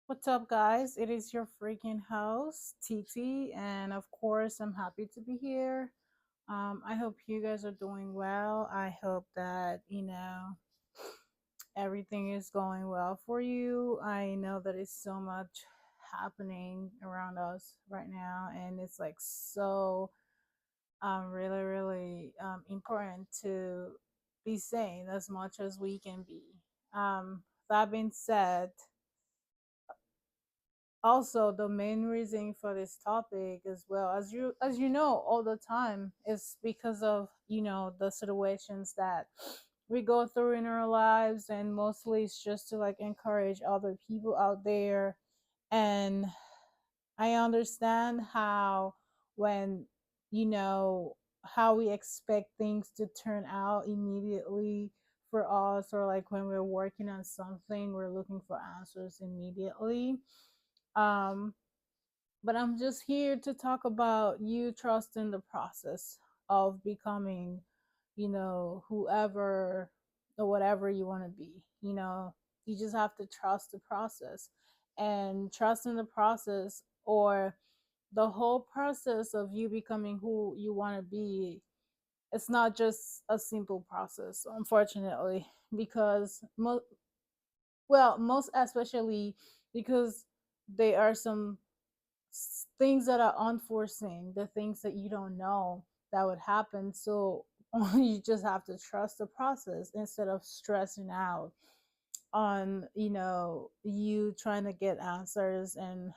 What's up, guys? It is your freaking host, TT, and of course, I'm happy to be here. I hope you guys are doing well. I hope that, everything is going well for you. I know that it's so much happening around us right now, and it's like so really, really important to be sane as much as we can be. That being said, also the main reason for this topic as well as you know all the time is because of the situations that we go through in our lives, and mostly it's just to like encourage other people out there. And I understand how when you know how we expect things to turn out immediately for us, or like when we're working on something we're looking for answers immediately. um but I'm just here to talk about you trusting the process of becoming, whoever or whatever you want to be. You just have to trust the process, and trusting the process, or the whole process of you becoming who you want to be. It's not just a simple process, unfortunately, because most especially because there are some things that are unforeseen, the things that you don't know that would happen. So you just have to trust the process instead of stressing out on, you trying to get answers and,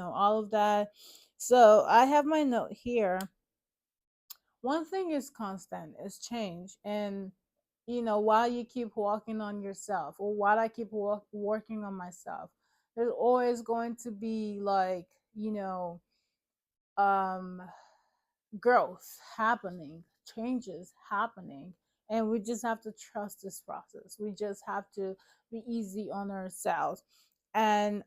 all of that. So I have my note here. One thing is constant is change. And while you keep working on yourself, or while I keep working on myself, there's always going to be like, um growth happening, changes happening, and we just have to trust this process. We just have to be easy on ourselves. And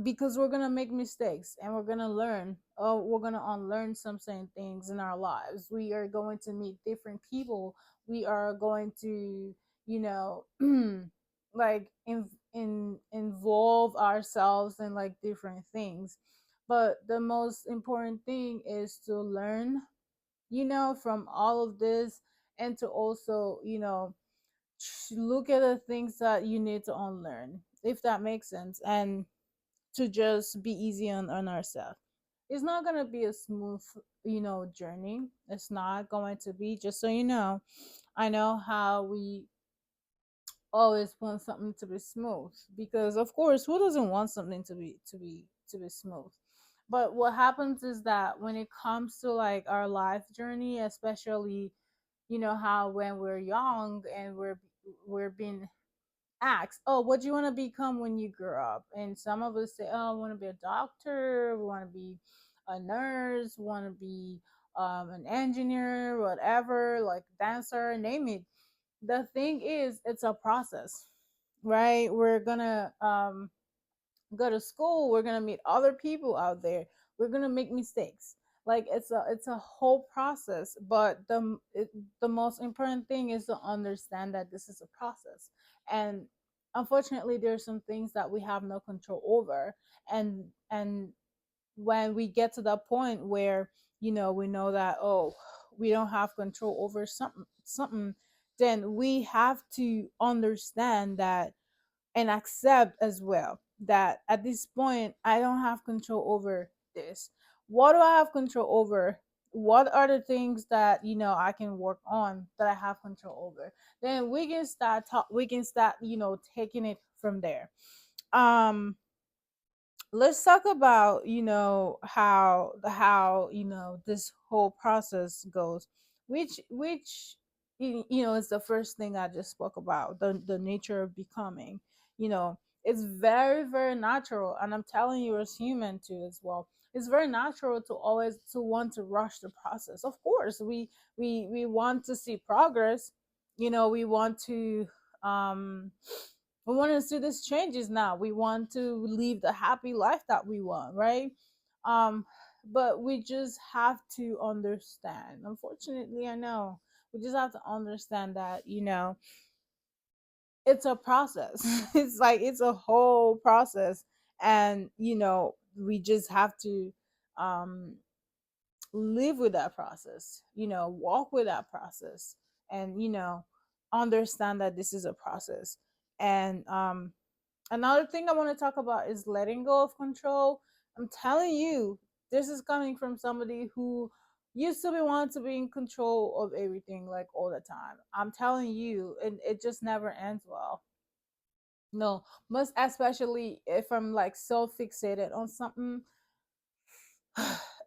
because we're gonna make mistakes, and we're gonna learn, or we're gonna unlearn some certain things in our lives. We are going to meet different people. We are going to, you know like involve ourselves in like different things. But the most important thing is to learn, from all of this, and to also, look at the things that you need to unlearn, if that makes sense. And to just be easy on ourselves. It's not gonna be a smooth, journey. It's not going to be. Just so you know, I know how we always want something to be smooth, because of course, who doesn't want something to be smooth? But what happens is that when it comes to like our life journey, especially, how when we're young and we're being asked, "Oh, what do you want to become when you grow up?" And some of us say, "Oh, I want to be a doctor. We want to be a nurse. Want to be an engineer, whatever, like dancer, name it." The thing is, it's a process, right? We're gonna go to school. We're gonna meet other people out there. We're gonna make mistakes. Like it's a whole process. But the most important thing is to understand that this is a process. And unfortunately, there's some things that we have no control over. And when we get to that point where, we know that, oh, we don't have control over something, then we have to understand that, and accept as well, that at this point I don't have control over this. What do I have control over? What are the things that, I can work on, that I have control over? Then we can start, taking it from there. um let's talk about, how this whole process goes, which is the first thing I just spoke about, the nature of becoming. It's very, very natural, and I'm telling you, as human too as well, it's very natural to always to want to rush the process. Of course, we want to see progress. We want to, um we want to see these changes. Now we want to live the happy life that we want, right? um but we just have to understand, unfortunately, I know, we just have to understand that, it's a process. It's like it's a whole process. And we just have to um live with that process, walk with that process, and understand that this is a process. And another thing I want to talk about is letting go of control. I'm telling you, this is coming from somebody who used to be wanting to be in control of everything like all the time. I'm telling you, and it just never ends well. No, most especially if I'm like so fixated on something,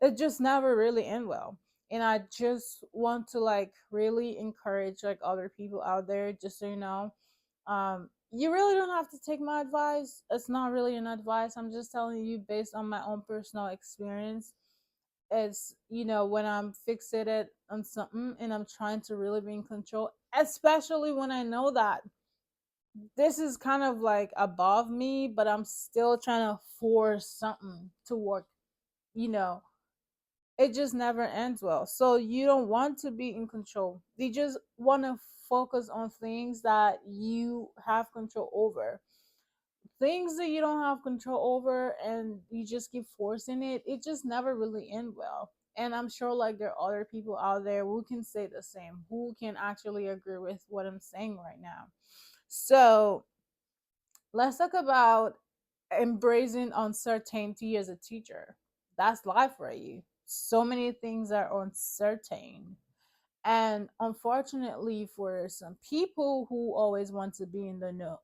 it just never really end well. And I just want to like really encourage like other people out there, just so you know, you really don't have to take my advice. It's not really an advice. I'm just telling you based on my own personal experience. It's when I'm fixated on something and I'm trying to really be in control, especially when I know that this is kind of like above me, but I'm still trying to force something to work, you know, it just never ends well. So you don't want to be in control. You just want to focus on things that you have control over. Things that you don't have control over and you just keep forcing it, it just never really end well. And I'm sure like there are other people out there who can say the same, who can actually agree with what I'm saying right now. So let's talk about embracing uncertainty as a teacher. That's life for you. So many things are uncertain. And unfortunately for some people who always want to be in the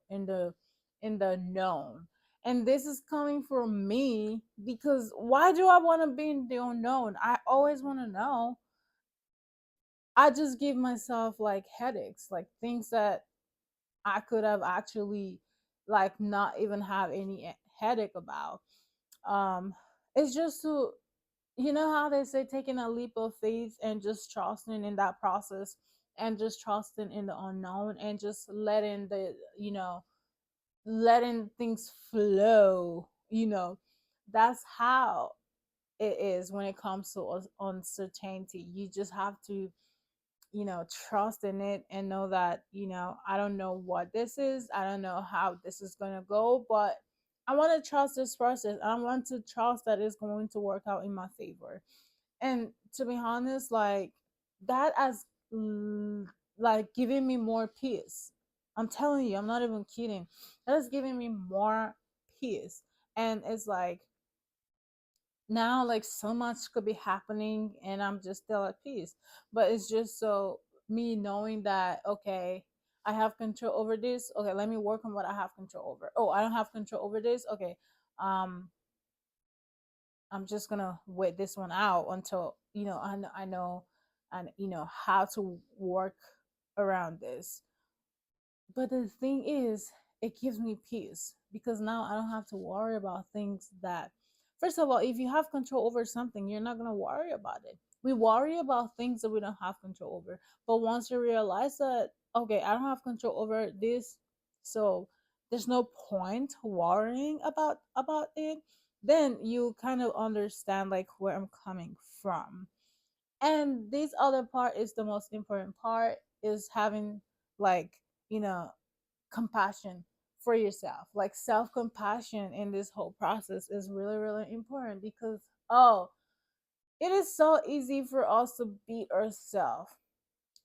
in the known. And this is coming from me because why do I want to be in the unknown? I always want to know. I just give myself like headaches, like things that I could have actually like not even have any headache about. um it's just to, how they say, taking a leap of faith and just trusting in that process, and just trusting in the unknown, and just letting letting things flow. That's how it is when it comes to uncertainty. You just have to trust in it and know that I don't know what this is, I don't know how this is going to go, but I want to trust this process. I want to trust that it's going to work out in my favor. And to be honest, like that has like giving me more peace. I'm telling you, I'm not even kidding. That is giving me more peace. And it's like now like so much could be happening and I'm just still at peace. But it's just so me knowing that, okay, I have control over this. Okay, let me work on what I have control over. Oh, I don't have control over this. Okay, um I'm just gonna wait this one out until I know and how to work around this. But the thing is, it gives me peace because now I don't have to worry about things that, first of all, if you have control over something, you're not going to worry about it. We worry about things that we don't have control over. But once you realize that, okay, I don't have control over this, so there's no point worrying about it, then you kind of understand like where I'm coming from. And this other part is the most important part, is having like, you know, compassion for yourself. Like self compassion in this whole process is really, really important because, oh, it is so easy for us to beat ourselves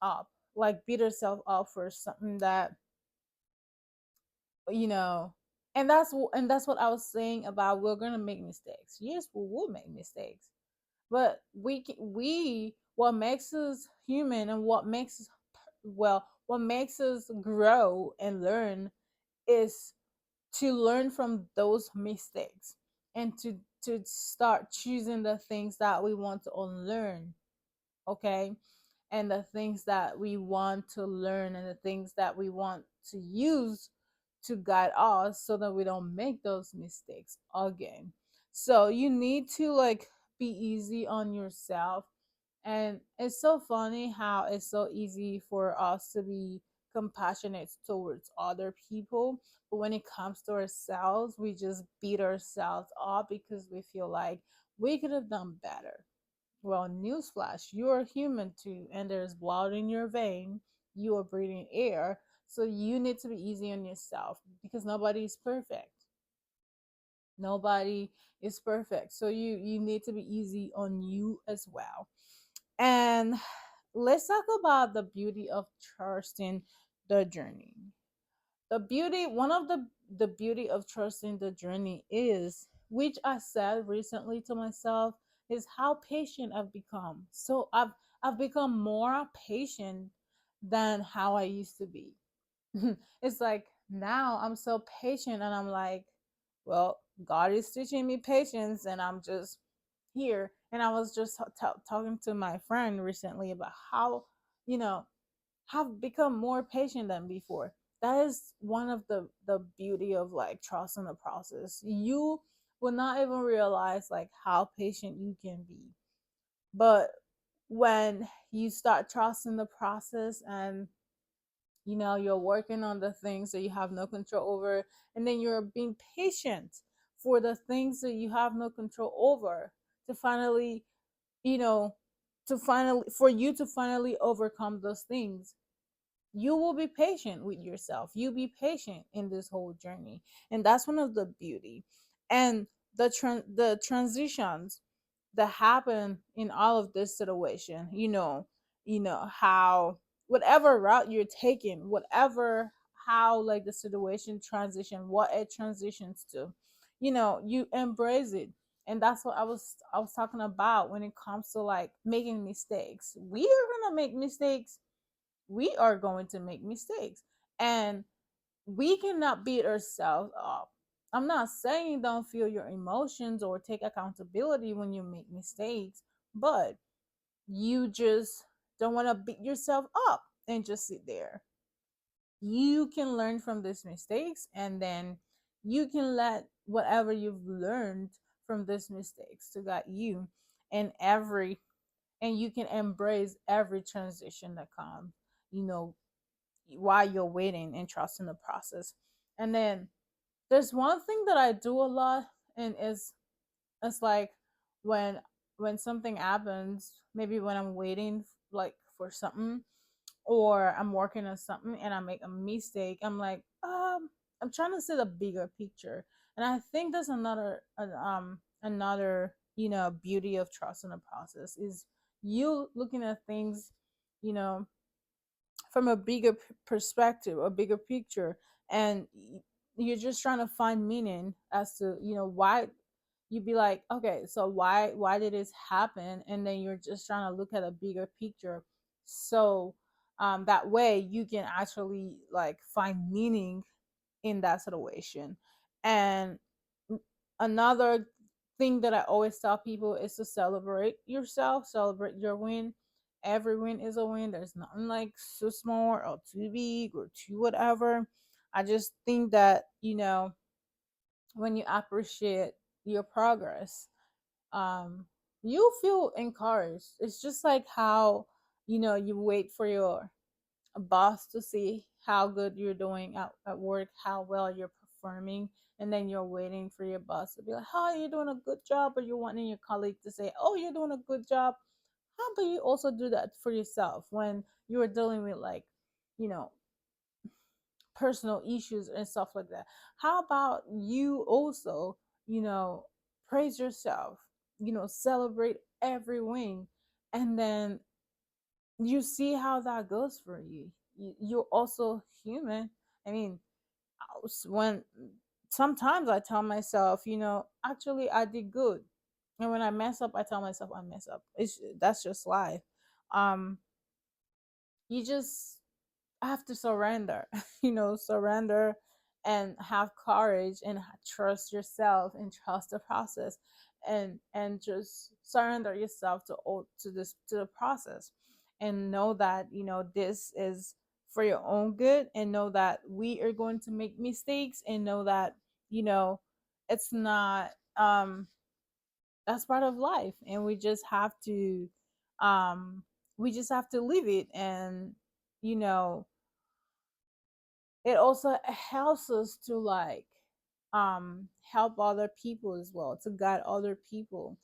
up, like beat ourselves up for something that, you know, and that's what I was saying about we're gonna make mistakes. Yes, we will make mistakes, but we what makes us human and what makes us grow and learn is to learn from those mistakes, and to start choosing the things that we want to unlearn. Okay, and the things that we want to learn, and the things that we want to use to guide us so that we don't make those mistakes again. So you need to like be easy on yourself. And it's so funny how it's so easy for us to be compassionate towards other people, but when it comes to ourselves, we just beat ourselves up because we feel like we could have done better. Well, newsflash, you're human too, and there's blood in your vein. You are breathing air. So you need to be easy on yourself because nobody is perfect. Nobody is perfect. So you need to be easy on you as well. And let's talk about the beauty of trusting the journey. The beauty, one of the beauty of trusting the journey is, which I said recently to myself, is how patient I've become. So I've become more patient than how I used to be. It's like now I'm so patient and I'm like, well, God is teaching me patience and I'm just here. And I was just talking to my friend recently about how, you know, have become more patient than before. That is one of the beauty of like trust in the process. You will not even realize like how patient you can be. But when you start trusting the process and you're working on the things that you have no control over, and then you're being patient for the things that you have no control over to finally, you know to finally for you to finally overcome those things. You will be patient with yourself. You be patient in this whole journey, and that's one of the beauty. And the transitions that happen in all of this situation, how whatever route you're taking, whatever how like the situation transition, what it transitions to, you embrace it. And that's what I was talking about when it comes to like making mistakes. We are gonna make mistakes. We are going to make mistakes, and we cannot beat ourselves up. I'm not saying don't feel your emotions or take accountability when you make mistakes, but you just don't want to beat yourself up and just sit there. You can learn from these mistakes, and then you can let whatever you've learned from these mistakes to guide you and and you can embrace every transition that comes, you know, while you're waiting and trusting the process. And then there's one thing that I do a lot, and it's like when when something happens, maybe when I'm waiting like for something, or I'm working on something and I make a mistake, I'm like, I'm trying to see the bigger picture. And I think that's another beauty of trust in the process is you looking at things, you know, from a bigger perspective, a bigger picture, and you're just trying to find meaning as to why. You'd be like, okay, so why did this happen? And then you're just trying to look at a bigger picture, so that way you can actually like find meaning in that situation. And another thing that I always tell people is to celebrate yourself, celebrate your win. Every win is a win. There's nothing like too small or too big or too whatever. I just think that, when you appreciate your progress, um, you feel encouraged. It's just like how, you wait for your boss to see how good you're doing at work, how well you're performing, and then you're waiting for your boss to be like, "Oh, you're doing a good job," or you're wanting your colleague to say, "Oh, you're doing a good job." How about you also do that for yourself when you are dealing with like, you know, personal issues and stuff like that? How about you also, you know, praise yourself, celebrate every win, and then you see how that goes for you. You're also human. I mean, when sometimes I tell myself, actually I did good, and when I mess up, I tell myself I mess up. That's just life. Um, you just have to surrender, surrender and have courage and trust yourself and trust the process, and just surrender yourself to the process, and know that this is for your own good, and know that we are going to make mistakes, and know that you know it's not that's part of life, and um we just have to live it. And you know it also helps us to like help other people as well, to guide other people.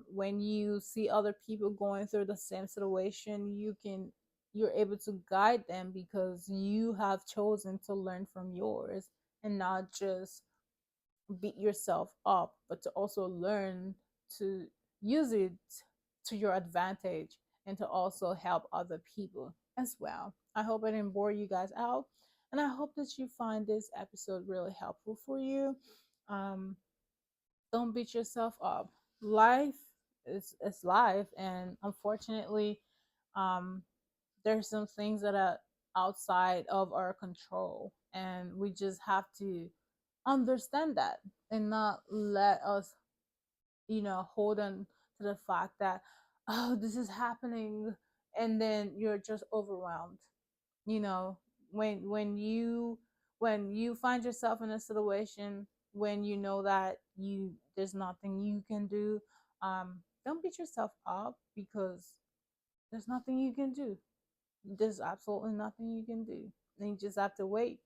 When you see other people going through the same situation, you can you're able to guide them because you have chosen to learn from yours and not just beat yourself up, but to also learn to use it to your advantage and to also help other people as well. I hope I didn't bore you guys out, and I hope that you find this episode really helpful for you. Um, don't beat yourself up. Life is life, and unfortunately, um, there's some things that are outside of our control, and we just have to understand that and not let us, hold on to the fact that, oh, this is happening, and then you're just overwhelmed. you know when you find yourself in a situation when you know that there's nothing you can do, don't beat yourself up because there's nothing you can do. There's absolutely nothing you can do. And you just have to wait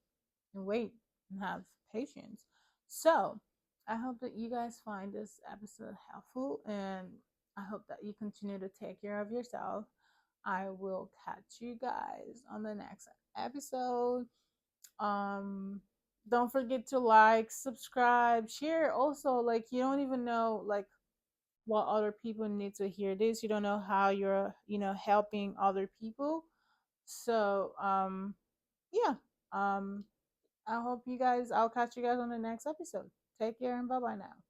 and have patience. So I hope that you guys find this episode helpful, and I hope that you continue to take care of yourself. I will catch you guys on the next episode. Um, don't forget to like, subscribe, share. Also, like, you don't even know like what other people need to hear this. You don't know how you're, helping other people. So, yeah. Um, I'll catch you guys on the next episode. Take care and bye bye now.